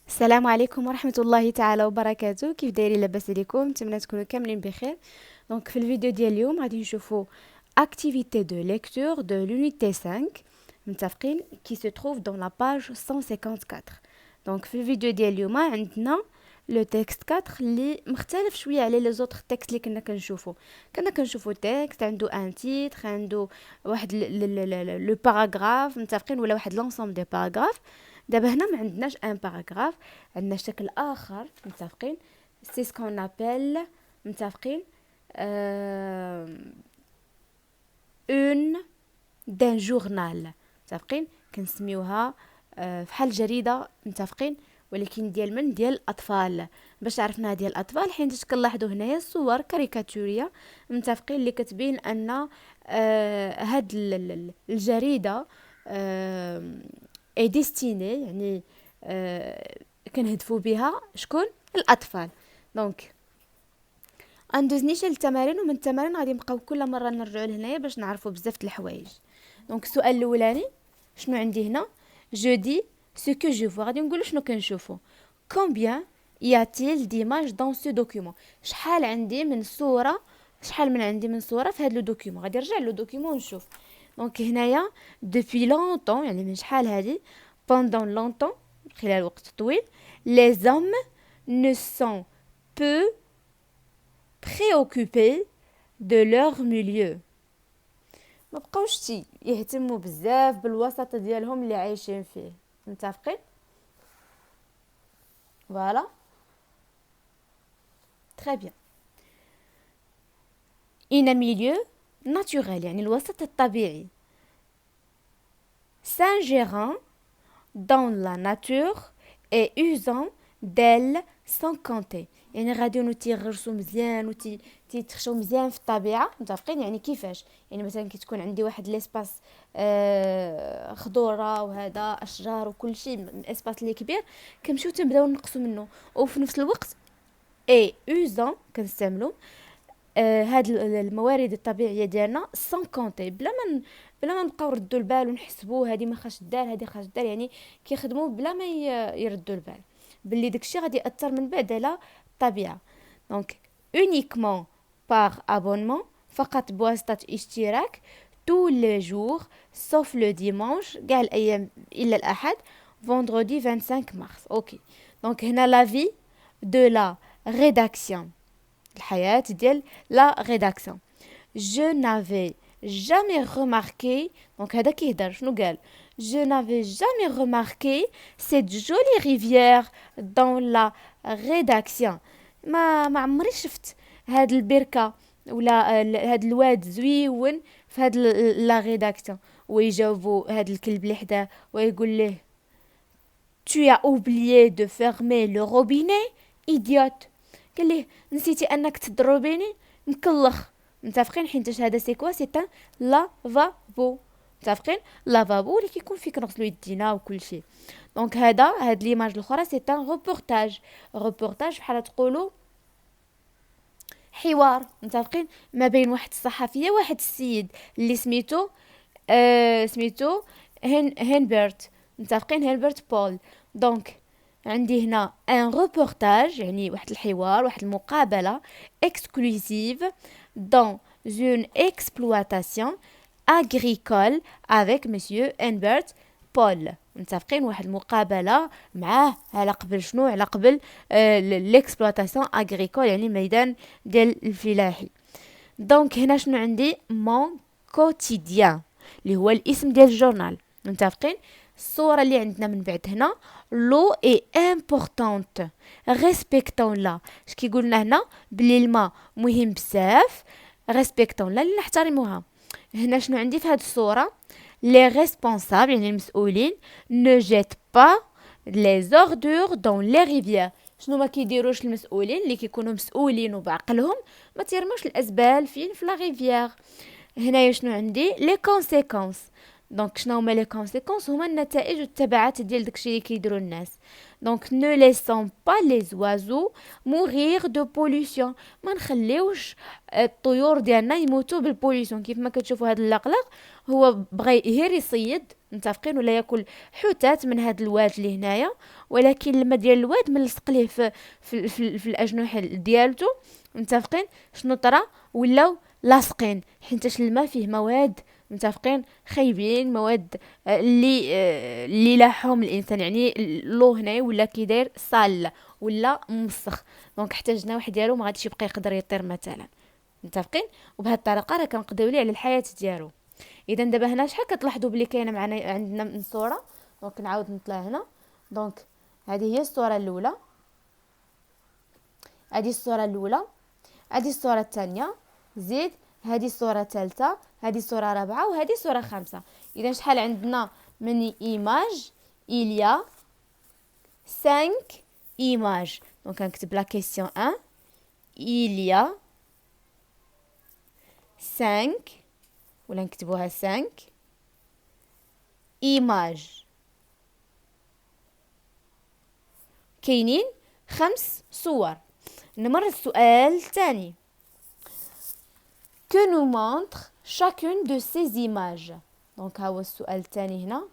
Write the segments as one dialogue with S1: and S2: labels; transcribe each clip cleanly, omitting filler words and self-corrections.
S1: السلام عليكم ورحمة الله تعالى وبركاته. كيف دايرين؟ لاباس عليكم؟ نتمنى تكونوا كاملين بخير. دونك في الفيديو ديال اليوم غادي نشوفوا activité de lecture de l'unité 5 متفقين qui se trouve dans la page 154. دونك في الفيديو ديال اليوم عندنا لو تكست 4 اللي مختلف شويه على لي زوتر تكست اللي كنا كنشوفوا تكست عنده ان تيتر، عنده واحد لو باراغراف متفقين، ولا واحد لونسومبل دي باراغراف. دابا هنا ما عندناش ان باراغراف، عندنا شكل اخر متفقين. سي سكون ابل متفقين اون دان جورنال متفقين، كنسميوها فحال جريده متفقين، ولكن ديال الاطفال. باش عرفنا ديال الاطفال حيت كنلاحظوا هنايا صور كاريكاتوريه متفقين اللي كتبين ان هاد الجريده اي ديستيني، يعني كنهدفوا بها شكون؟ الاطفال. دونك غندوز نيشان التمارين، ومن التمارين غادي نبقاو كل مره نرجعوا لهنايا باش نعرفوا بزاف د الحوايج. دونك السؤال الاولاني شنو عندي هنا؟ جو دي ce que je vois. غادي نقولوا شنو كنشوفوا. combien y a-t-il d'images dans ce document؟ شحال عندي من صوره في هذا لو دوكيومون. غادي نرجع لو دوكيومون ونشوف. دونك هنايا depuis longtemps، يعني من شحال هذه، pendant longtemps خلال وقت طويل، les hommes ne sont peu préoccupés de leur milieu. ما بقاوش يهتموا بزاف بالوسط ديالهم اللي عايشين فيه متفقين. فوالا très bien. in un milieu naturel، يعني الوسط الطبيعي. s'ingérant dans la nature et usant d'elle sans compter، يعني غاديو تيغرسوا مزيان تيتخشوا مزيان في الطبيعه متفقين. يعني كيفاش؟ يعني مثلا كي تكون عندي واحد ليسباس خضوره وهذا اشجار وكل شيء، الاسباس اللي كبير كنمشيو تنبداو نقصوا منه، وفي نفس الوقت اي اوزون كنستعملوا هاد الموارد الطبيعيه ديالنا سون كونتي، بلا ما نبقاو نردوا البال ونحسبوا هذه ما خاش دار هذه خاش دار. يعني كيخدموا بلا ما يردوا البال باللي داكشي غادي ياثر من بعد على الطبيعه. دونك uniquement par abonnement، فقط بواسطه اشتراك، tous les jours sauf le dimanche، كاع الايام الا الاحد، vendredi 25 mars. اوكي. دونك هنا la vie de la rédaction، الحياة ديال لا rédaction. Je n'avais jamais remarqué، donc هذا كيهدر شنو قال؟ Je n'avais jamais remarqué cette jolie rivière dans la rédaction. ما عمري شفت هاد البركة ولا هاد الواد زويون في هاد لا rédaction. ويجاوبوا هاد الكلب اللي حداه ويقول له Tu as oublié de fermer le robinet idiote. قال ليه نسيتي انك تضربيني مكلخ متفقين. حيت هذا سي كوا؟ سي ان لافابو متفقين. لافابو اللي كيكون فيه كنغسلو يدينا وكل شيء. دونك هاد ليماج الاخرى سي ان روبورتاج بحال تقولوا حوار متفقين ما بين واحد الصحفيه وواحد السيد اللي سميتو هنبرت متفقين، هنبرت بول. دونك عندي هنا ان روبورتاج، يعني واحد الحوار، واحد المقابله اكسكلوزيف dans une exploitation agricole avec monsieur Humbert Paul متفقين. واحد المقابله معاه على قبل شنو؟ على قبل l'exploitation agricole، يعني ميدان ديال الفلاحي. دونك هنا شنو عندي؟ mon quotidien اللي هو الاسم ديال الجورنال متفقين. الصوره اللي عندنا من بعد هنا لو اي امبورطونت ريسبكتون لا. اش كيقولنا هنا؟ بلي الماء مهم بزاف، ريسبكتون لا اللي نحترموها. هنا شنو عندي في هذه الصوره؟ لي ريسبونسابل يعني المسؤولين نو جيت با لي زوردور دون لي ريفيير. شنو ما كيديروش المسؤولين اللي كيكونوا مسؤولين وبعقلهم؟ ما تيرموش الازبال فين؟ في لا ريفيير. هنايا شنو عندي؟ لي كونسيكونس. دونك شنو هما لي كونسيكونس؟ هما النتائج والتبعات ديال داكشي اللي كيديروا الناس. دونك نو ليسون با لي زوازو مورير دو بوليسيون، ما نخليوش الطيور ديالنا يموتوا بالبوليسيون. كيف ما كتشوفوا هذا اللقلق هو بغى غير يصيد متفقين؟ ولا ياكل حوتات من هاد الواد اللي هنايا، ولكن الماء ديال الواد ملصق ليه في الاجنحه ديالته. متفقين؟ شنو طرا؟ ولاو لاصقين، حيتاش الماء فيه مواد، متفقين، خايبين، مواد اللي لاحهم الانسان، يعني لو هنايا ولا كيداير صال ولا مسخ، دونك حتى الجناح ديالو ما غاديش يبقى يقدر يطير مثلا. متفقين؟ وبهذه الطريقه راه كنقضيو ليه على الحياه ديالو. اذا دابا هنا شحال كتلاحظوا بلي كاينه معنا عندنا من صوره. دونك نعاود نطلع هنا. دونك هذه هي الصوره الاولى، هذه الصوره الاولى، هذه الصوره الثانيه، زيد هذه الصوره الثالثه، هذه الصوره الرابعه، وهذه الصوره الخامسه. اذا شحال عندنا من ايماج؟ إليا 5 images. دونك نكتب لا كيسيون 1. إليا 5، ولا نكتبوها 5 images. كاينين 5 صور. نمر السؤال الثاني. Que nous montre chacune de ces images. دونك ها هو السؤال الثاني هنا.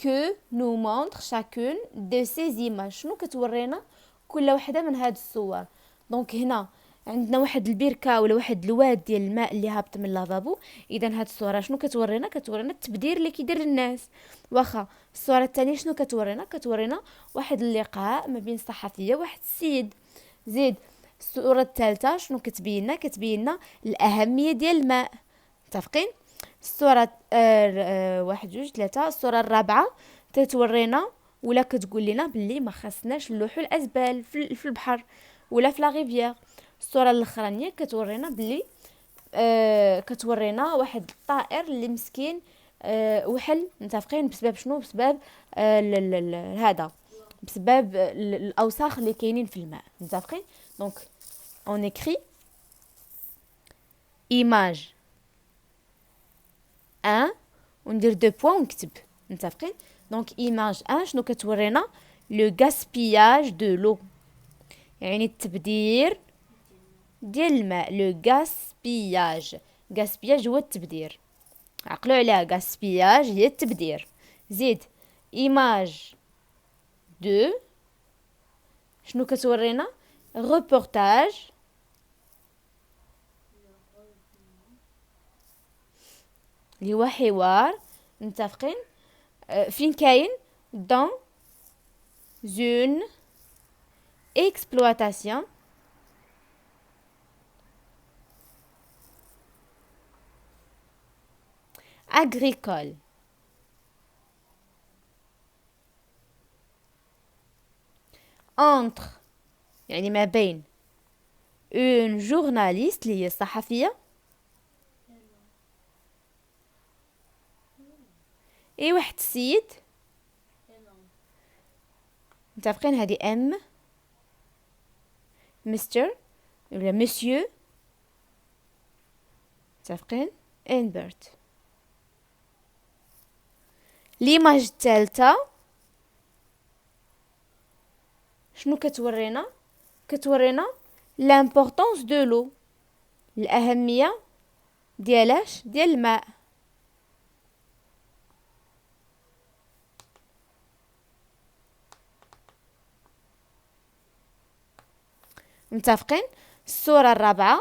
S1: Que nous montre chacune de ces images. شنو كتورينا كل وحده من هاد الصور؟ دونك هنا عندنا واحد البركه ولا واحد الواد ديال الماء اللي هابط من اللافابو. اذا هاد الصوره شنو كتورينا؟ كتورينا التبدير اللي كيدير الناس. واخا الصوره الثانيه شنو كتورينا؟ كتورينا واحد اللقاء ما بين الصحفيه وواحد السيد. زيد الصوره الثالثه شنو كتبيننا؟ كتبيننا الاهميه ديال الماء. متفقين؟ الصوره واحد جوج ثلاثه. الصوره الرابعه تتورينا ولا كتقول لنا باللي ما خصناش نلوحوا الازبال في البحر ولا في لا ريفيير. الصوره الاخرانيه كتورينا باللي كتورينا واحد الطائر اللي مسكين وحل. متفقين؟ بسبب شنو؟ بسبب هذا، بسبب الاوساخ اللي كاينين في الماء. متفقين؟ دونك اون écrit image 1 وندير 2 بوين ونكتب. متفقين؟ دونك image 1 شنو كتورينا؟ لو gaspillage de l'eau، يعني التبدير ديال الماء. لو gaspillage، gaspillage هو التبدير، عقلوا عليها، gaspillage هي التبدير. زيد image 2 شنو كتورينا؟ reportage، اللي هو حوار. متفقين؟ فين كاين؟ dans une exploitation agricole. entre يعني ما بين une journaliste اللي هي الصحفية اي واحد السيد. متفقين؟ هذه ام، مستر ولا مسيو. متفقين؟ انبرت. ليماج الثالثة شنو كتورينا؟ كتورينا l'importance de l'eau، الأهمية ديالاش؟ ديال الماء. متفقين؟ الصورة الرابعة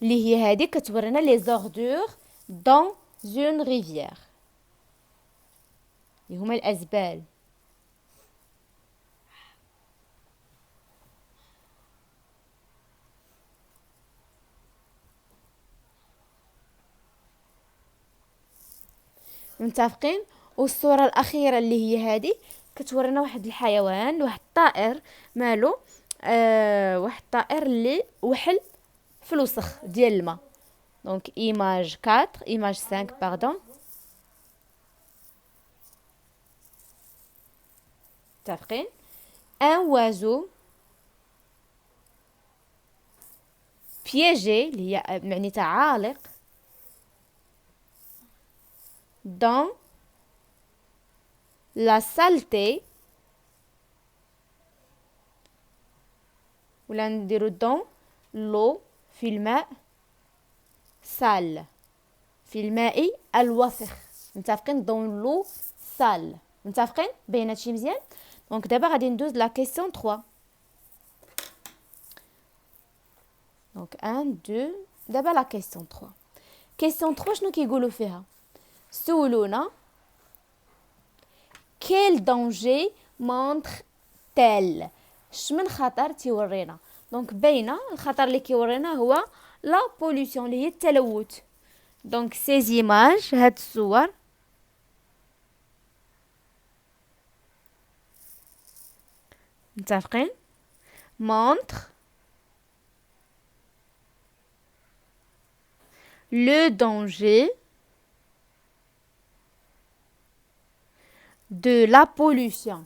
S1: اللي هي هذه كتورينا لي زوردور دون زون ريفيير، اللي هما الأزبال. متفقين؟ والصورة الأخيرة اللي هي هذه كتورينا واحد الحيوان، واحد الطائر مالو واحد الطائر اللي وحل في الوسخ ديال الماء. دونك ايماج 4 ايماج 5 باردون. متفقين؟ ان oiseau piégé اللي هي معناتها عالق dans la saleté، ولا نديرو dans l'eau في الماء sale. في الماء الوسخ. متفقين؟ dans l'eau sale. متفقين؟ باين هادشي مزيان؟ دونك دابا غادي ندوز لا كيسيون 3. دونك 1 2 دابا لا كيسيون 3. كيسيون 3 شنو كيقولوا فيها؟ سولونا quel danger montre-t-elle؟ شمن خطر تيورينا؟ دونك باينه الخطر اللي كيورينا هو لا بوليسيون اللي هي التلوث. دونك سي زيماج هاد الصور متفقين؟ montre le danger de la pollution.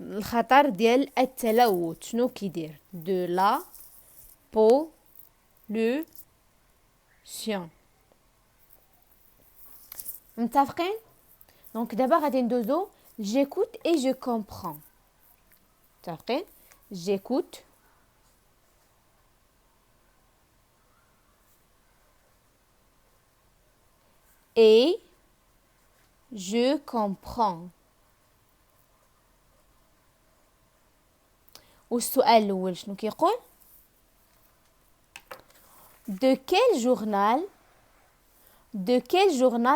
S1: الخطر ديال التلوث شنو كيدير؟ de la pollution. متفقين؟ دونك دابا غادي ندوزو j'écoute et je comprends. متفقين؟ j'écoute et je comprends. والسؤال الأول شنو كيقول؟ de quel journal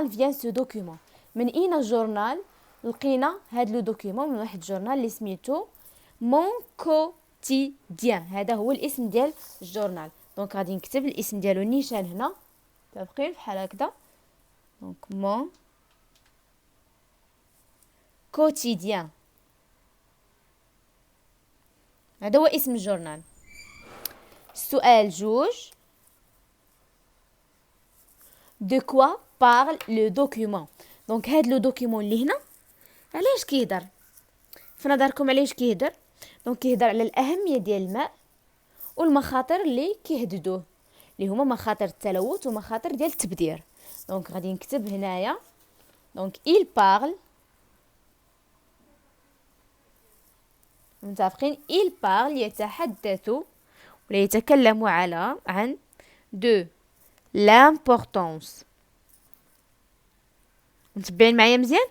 S1: vient ce document؟ من أين الجورنال لقينا هاد لو دوكيومون؟ من واحد الجورنال اللي سميتو مون كوتيديان. هذا هو الاسم ديال الجورنال. دونك غادي نكتب الاسم ديالو نيشان هنا متفقين بحال هكذا. دونك مون كوتيديان هذا هو اسم الجورنال. السؤال جوج de quoi parle le document؟ دونك هاد لو دوكيومون اللي هنا علاش كيهضر؟ في نظركم علاش كيهضر؟ دونك كيهضر على الاهميه ديال الماء والمخاطر اللي كيهددوه اللي هما مخاطر التلوث ومخاطر ديال التبذير. دونك غادي نكتب هنايا دونك il parle متفقين؟ il parle يتحدث ولا يتكلم عن de l'importance. متبعين معايا مزيان؟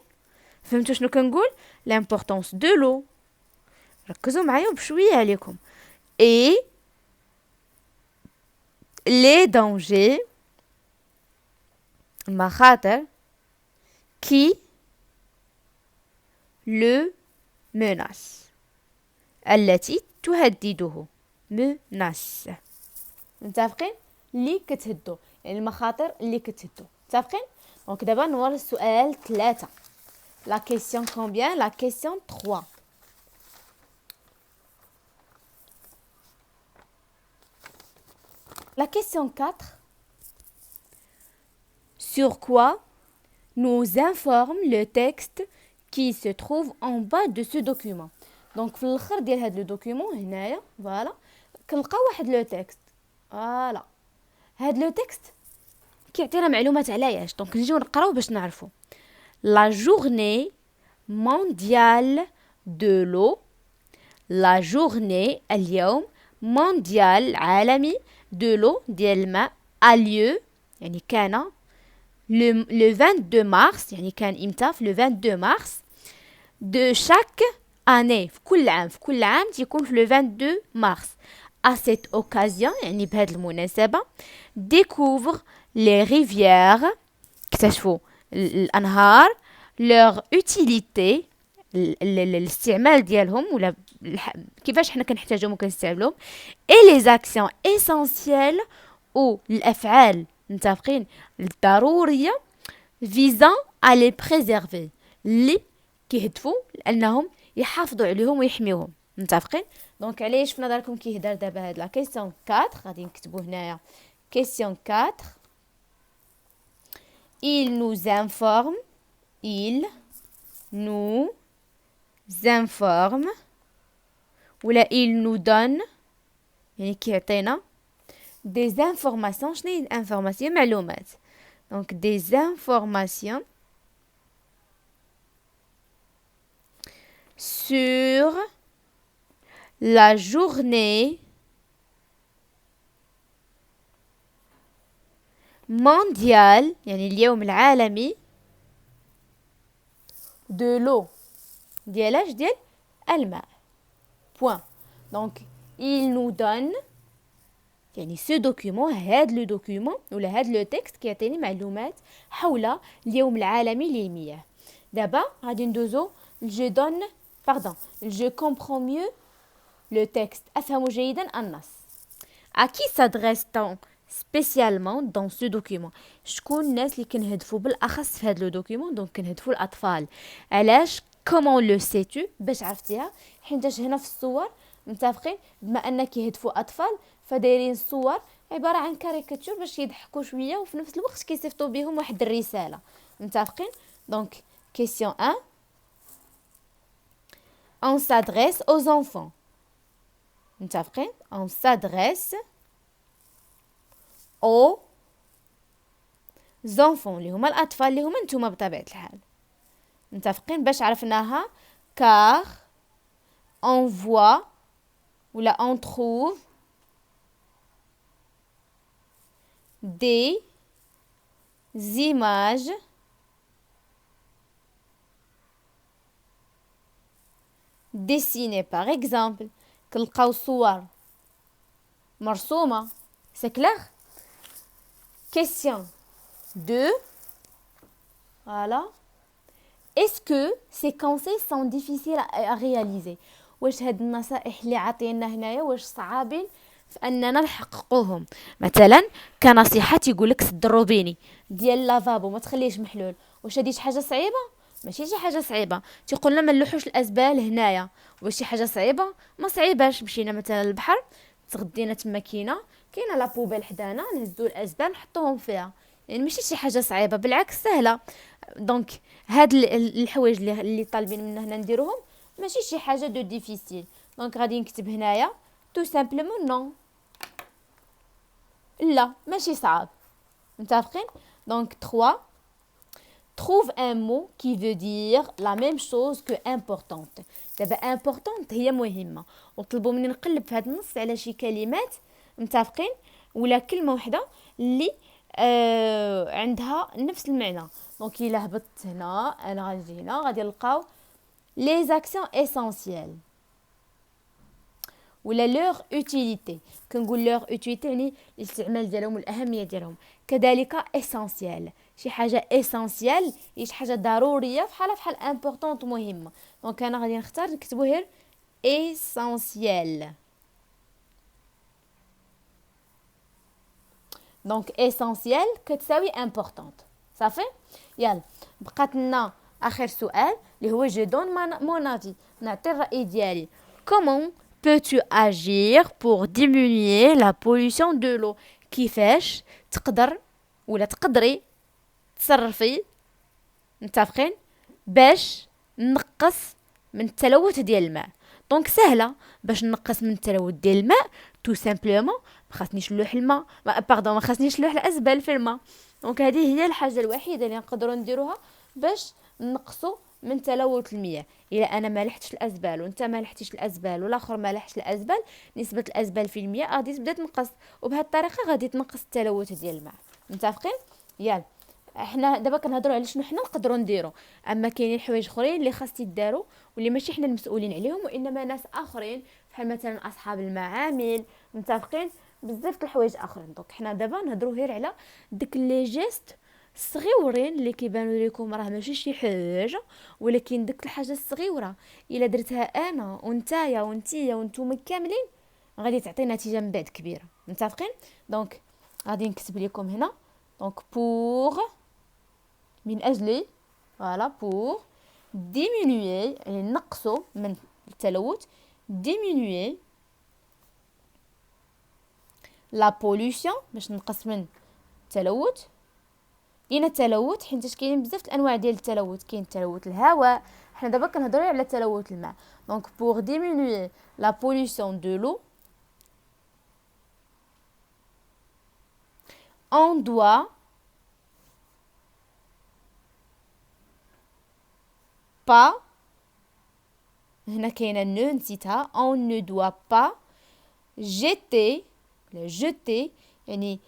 S1: فهمتوا شنو كنقول؟ l'importance de l'eau. ركزوا معايا بشويه عليكم. et les dangers المخاطر qui le menace التي تهدده menace. متفقين؟ اللي كتهدو يعني المخاطر اللي كتهدو. متفقين؟ دونك دابا نوري السؤال 3. لا كيسيون كومبيان؟ لا كيسيون 3. La question 4. Sur quoi nous informe le texte qui se trouve en bas de ce document؟ دونك في الاخر ديال هذا لو دوكيومون هنايا فوالا كنلقاو واحد لو تكست. فوالا هاد لو تكست كيعطينا معلومات على ايش. دونك نجيو نقراو باش نعرفو. La journée mondiale de l'eau. La journée اليوم mondial عالمي de l'eau ديال الماء a lieu يعني كان le 22 mars يعني كان امتى؟ في le 22 mars de chaque année. في كل عام تيكون في le 22 mars. À cette occasion يعني بهذه المناسبة découvre les rivières اكتشفوا الأنهار leur utilité الاستعمال ديالهم ولا كيفاش حنا كنحتاجهم وكنستعملوهم et les actions essentielles ou الأفعال متفقين الضرورية visant à les préserver اللي كيهدفوا لأنهم يحافظوا عليهم ويحميوهم. متفقين؟ دونك علاش في نظركم كيهدر دابا هاد لا كيسيون 4؟ غادي نكتبوا هنايا كيسيون 4. il nous informe ولا il nous donne يعني كيعطينا des informations. شنو هي information؟ معلومات. donc des informations sur la journée mondial يعني اليوم العالمي de l'eau ديال ديال الماء point. Donc il nous donne يعني ce document هاد لو دوكيومون ولا هاد لو تكست كيعطيني معلومات حول اليوم العالمي للمياه. دابا غادي ندوزو je comprends mieux le texte. أفهم جيدا النص. À qui s'adresse-t-on spécialement dans ce document؟ شكون الناس اللي كنهدفوا بالاخص في هذا لو دوكيومون؟ دونك كنهدفوا الاطفال. علاش؟ comment le sais-tu؟ باش عرفتيها حيتاش هنا في الصور متفقين بما ان كيهدفوا اطفال فدايرين الصور عباره عن كاريكاتور باش يضحكوا شويه وفي نفس الوقت كيصيفطوا بهم واحد الرساله. متفقين؟ دونك question 1 on s'adresse aux enfants. متفقين؟ on s'adresse aux enfants اللي هما الاطفال اللي هما نتوما بطبيعه الحال. متفقين؟ باش عرفناها car on voit ولا on trouve des images dessinées. par exemple كنلقاو صور مرسومه. c'est clair? Question 2. Voilà. Est-ce que ces conseils sont difficiles à réaliser؟ واش هاد النصائح اللي عطينا هنايا واش صعابين في اننا نحققوهم؟ مثلا كنصيحه تيقول لك سد الروبيني ديال لافابو ما تخليهش محلول. واش هادي شي حاجه صعيبه؟ ماشي شي حاجه صعيبه. تيقول لنا ما نلوحوش الازبال هنايا. واش شي حاجه صعيبه؟ ما صعيباش. مشينا مثلا للبحر تغدينا تما كاينه لا بوبيل حدانا نهزو الازبال نحطوهم فيها. يعني ماشي شي حاجه صعيبه بالعكس سهله. دونك هاد الحوايج اللي طالبين منا هنا نديروهم ماشي شي حاجه دو ديفيسيل. دونك غادي نكتب هنايا تو سامبلومون نو لا ماشي صعب. متفقين؟ دونك 3 trouve un mot qui veut dire la même chose que importante. دابا importante هي مهمه وطلبوا مني نقلب في هذا النص على شي كلمات متفقين ولا كلمه واحده اللي عندها نفس المعنى. دونك الا هبطت هنا انا غادي هنا غادي نلقاو les actions essentielles ولا leur utilité. كنقول leur utilité يعني الاستعمال ديالهم والاهميه ديالهم. كذلك essentiel شي حاجه essentiel هي شي حاجه ضروريه بحال important مهمه. دونك انا غادي نختار نكتبو غير essentiel. دونك essentiel كتساوي importante. صافي يلا بقات لنا اخر سؤال اللي هو je donne mon avis. نعطي الراي ديالي. comment peux-tu agir pour diminuer la pollution de l'eau؟ كيفاش تقدر ولا تقدري تصرفي متفقين باش نقص من التلوث ديال الماء؟ دونك سهله باش نقص من التلوث ديال الماء تو سامبلومون ما خاصنيش نلوح الماء ما خاصنيش نلوح الازبال في الماء. دونك هذه هي الحاجه الوحيده اللي نقدروا نديروها باش نقصوا من تلوث المياه. الا انا ما لحتش الازبال وانت ما لحتيش الازبال والاخر ما لحش الازبال نسبه الازبال في المياه غادي تبدا تنقص وبهذه الطريقه غادي تنقص التلوث ديال الماء. متفقين؟ يلا احنا دابا كنهضروا على شنو حنا نقدروا نديروا. اما كاينين حوايج اخرين اللي خاص يداروا واللي ماشي حنا المسؤولين عليهم وانما ناس اخرين بحال مثلا اصحاب المعامل. متفقين؟ بزاف د الحوايج اخرين. دونك حنا دابا نهضروا غير على داك لي جيست الصغيورين اللي كيبانوا لكم راه ماشي شي حاجه ولكن ديك الحاجه الصغيره الا درتها انا ونتايا ونتيا وانتم كاملين غادي تعطي نتيجه من بعد كبيره. متفقين؟ دونك غادي نكتب لكم هنا دونك pour من اجل فوالا pour diminuer يعني نقصوا من التلوث diminuer la pollution باش نقص من التلوث. لينا التلوث حيت كاينين بزاف الانواع ديال التلوث. كاين تلوث الهواء حنا دابا كنهضروا على تلوث الماء. دونك pour diminuer la pollution de l'eau on doit pas هنا كاينه نو نسيتها on ne doit pas jeter يعني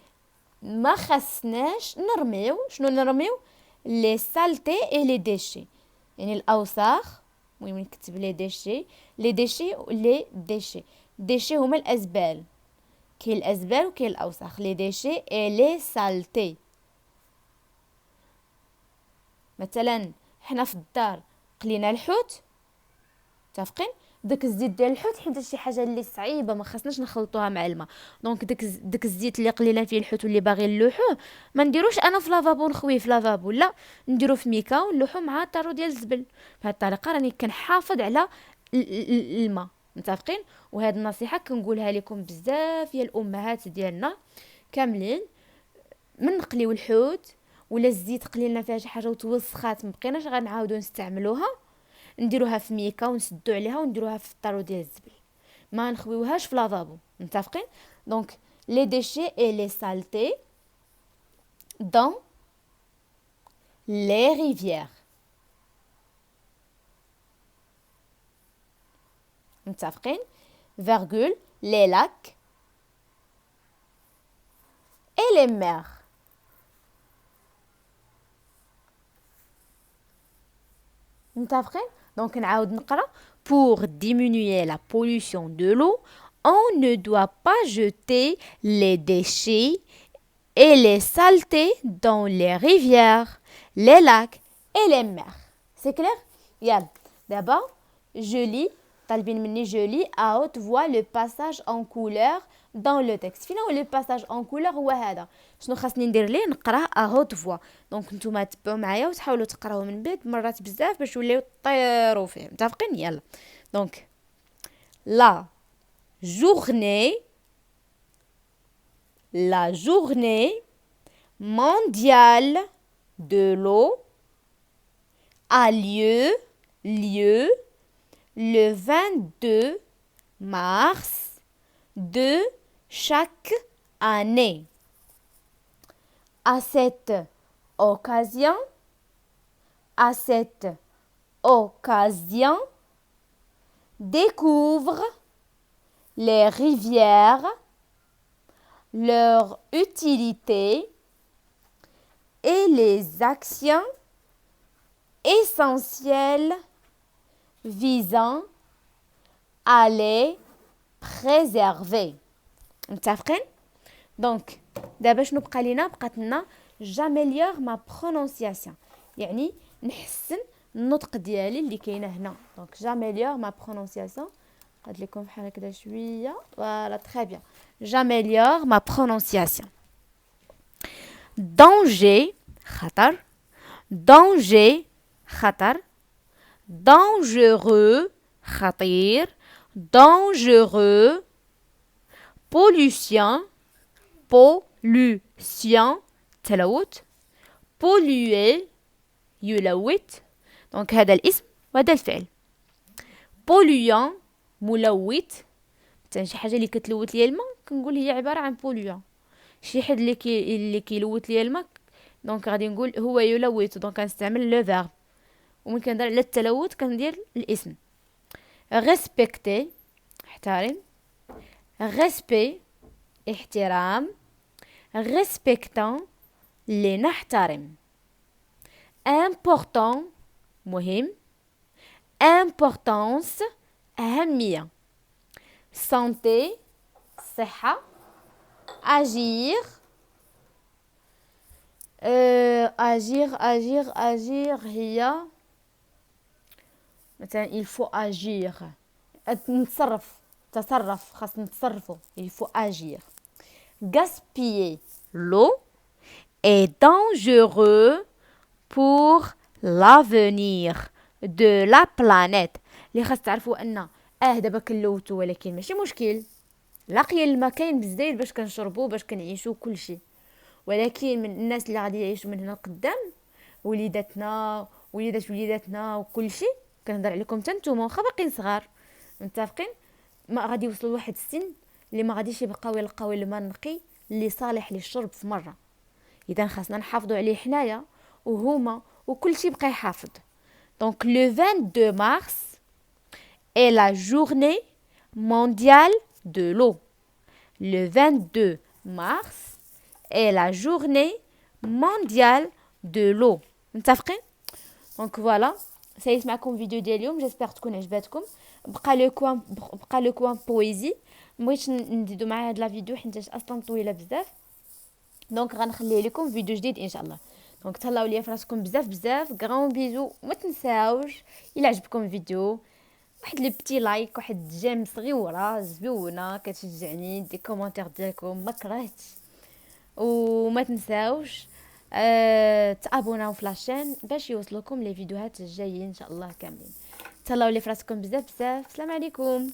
S1: ما خصناش نرميو. شنو نرميو؟ لي سالتي اي لي ديشي، يعني الاوساخ. المهم نكتب لي ديشي، لي ديشي لي ديشي. ديشي هما الازبال، كاين الازبال وكاين الاوساخ. لي ديشي اي لي سالتي. مثلا حنا في الدار قلينا الحوت، متفقين؟ داك الزيت ديال الحوت حيت شي حاجه اللي صعيبه ما خصناش نخلطوها مع الماء، دونك داك الزيت اللي قلينا فيه الحوت واللي باغي نلوحوه ما نديروش انا في لافابو نخويه في لافابو، لا نديرو في ميكا ونلوحو مع طارو ديال الزبل. بهذه الطريقه راني كنحافظ على الماء، متفقين؟ وهذه النصيحه كنقولها لكم بزاف يا الامهات ديالنا كاملين. من نقليو الحوت ولا الزيت قلينا فيها شي حاجه وتوسخات مبقيناش غنعاودو نستعملوها، نديروها في ميكا ونسدو عليها ونديروها في الطارو ديال الزبل، ما نخويوهاش في لافابو، متفقين؟ دونك لي ديشي اي لي سالتي دون لي ريفيير، متفقين؟ فيرغول لي لاك اي لي مير. متفقين؟ دونك نعاود نقرا. Pour diminuer la pollution de l'eau, on ne doit pas jeter les déchets et les saletés dans les rivières, les lacs et les mers. C'est clair? Yal. D'abord, je lis, طالبين مني je lis à haute voix le passage en couleur dans le texte. فينا هو le passage en couleur هو هذا. شنو خاصني ندير ليه؟ نقراه à haute voix. دونك نتوما تبعوا معايا وتحاولوا تقراوه من بعد مرات بزاف باش توليو طيروا فيه، متفقين؟ يلا. دونك la journée mondiale de l'eau a lieu le 22 mars de chaque année. À cette occasion, découvre les rivières, leur utilité et les actions essentielles visant à les préserver. متفقين؟ دونك دابا شنو بقى لينا؟ بقات لنا جاميليور ما برونونسياسيون، يعني نحسن النطق ديالي اللي كاينه هنا. دونك جاميليور ما برونونسياسيون، قلت لكم بحال هكذا شويه. فوالا تري بيان. جاميليور ما برونونسياسيون. danger خطر، danger خطر، dangereux خطير، dangereux، pollution تلوث، polluer يلوث. دونك هذا الاسم وهذا الفعل. polluant ملوث، مثلا شي حاجه اللي كتلوث ليا الماء كنقول هي عباره عن polluant. شي حد اللي كيلوث ليا الماء دونك غادي نقول هو يلوث، دونك كنستعمل لو فيرب. ومن كندير على التلوث كندير الاسم. respecter احترم، respect احترام، respectant لنحترم. important مهم، importance أهمية. santé صحة. agir هي مثلا il faut agir، تصرف، خاص نتصرفوا، il faut agir. gaspiller l'eau est dangereux pour l'avenir de la planète. اللي خاص تعرفوا ان دابا كنلوثوا ولكن ماشي مشكل، لاقي الماء كاين بزاف باش كنشربوا باش كنعيشوا كلشي، ولكن من الناس اللي غادي يعيشوا من هنا قدام وليداتنا وليداتنا وكلشي كنهضر عليكم حتى نتوما واخا باقيين صغار، متفقين؟ ما غادي يوصلوا لواحد السن اللي ما غاديش يبقاو يلقاو الماء نقي اللي صالح للشرب في مره. اذا خاصنا نحافظوا عليه حنايا وهما وكلشي يبقى يحافظ. دونك لو 22 مارس est la journée mondiale de l'eau. Le 22 mars est la journée mondiale de l'eau. متفقين؟ دونك فوالا سايت معكم فيديو ديال اليوم، جيسبر تكون عجباتكم. بقى لو كوان بويزي، مبغيتش نزيدو مع هاد لا فيديو حيت اصلا طويله بزاف، دونك غنخليه لكم فيديو جديد ان شاء الله. دونك تهلاو ليا فراسكم بزاف بزاف، غران بيزو. ما تنساوش الا عجبكم الفيديو واحد لي بتي لايك، واحد جيم صغيوره زوينه كتشجعني، دي كومونتير ديالكم ما كرهتش. وما تنساوش تابوناو في لاشين باش يوصلكم لي فيديوهات الجايين ان شاء الله كاملين. تهلاو لي فراسكم بزاف بزاف. السلام عليكم.